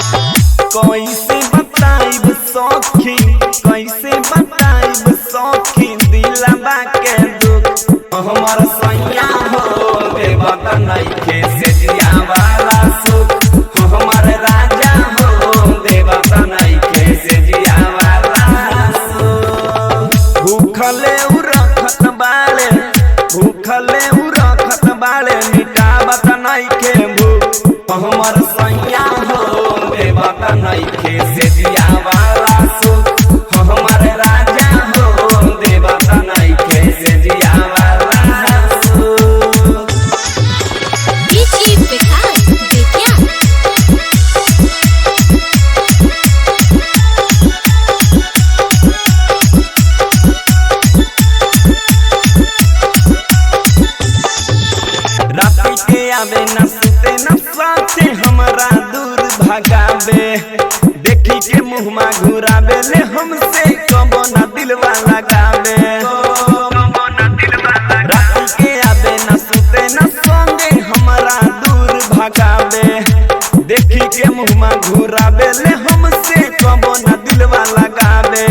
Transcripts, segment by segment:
कैसे बताइब सखी कैसे बताइब सखी दिलवा के दुख हमर सैया हो देवत नइखे से जिया वाला सुख हमर राजा हो देवत नइखे से जिया वाला सुख भूखले उ रखत बाले भूखले उ रखत बाले मिटावत नइखे भूख हमर सैया हो देवत नइखे से जिया वाला सुख हमर राजा हो देवत नइखे से जिया वाला सुख। बीची विकास बेतिया राती के आवे न सुते न साथे हमरा दूर भगावे देखी के मुहमा घुरावे ले हमसे कबो न दिलवा लगावे राती के आवे न सुते न संगे हमरा दूर भगावे देखी के मुहमा घुरावे ले हमसे कबो न दिलवा लगावे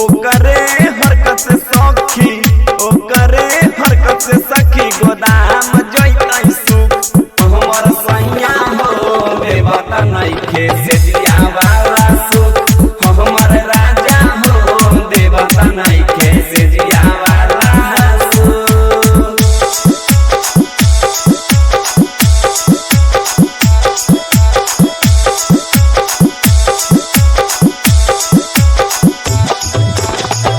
ओकरे हरकत से सखी ओकरे हरकत से सखी गोदाम जइतै सुख हमर सैया हो देवत नइखे से जिया वाला सुख हमर राजा हो देवत नइखे से जिया वाला सुख।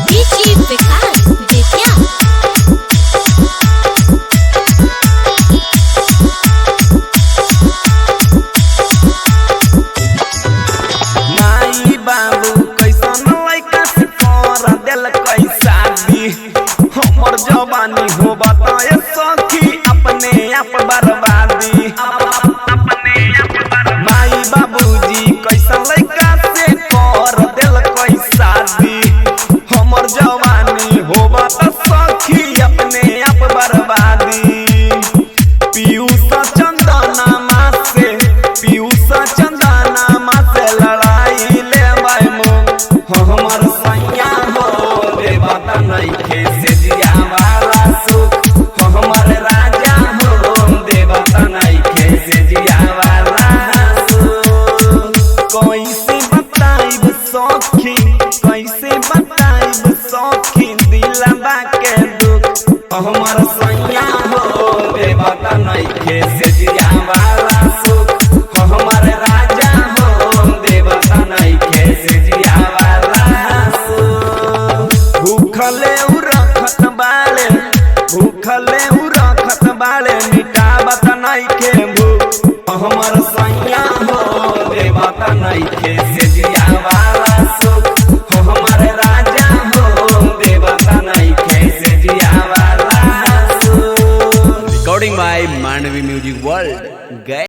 बीची विकास बेतिया माई बाबू कैसन लइका से कर दिल शादी हमर जवानी हो बताए सखी अपने आप बर्बादी माई बाबूजी कैसन लइका से कर दिल शादी हमर जवानी हो बता सखी अपने आप बर्बादी पीयूष चंदना से पीयूष चंदना से लड़ाई ले हमर सैया हो देवत नइखे से जिया वाला सुख हमर राजा हो देवत नइखे से जिया वाला सुख। कैसे बताइब सखी कैसे बताइब सखी दिलवा के दुख हमर सैया हो देवत नइखे से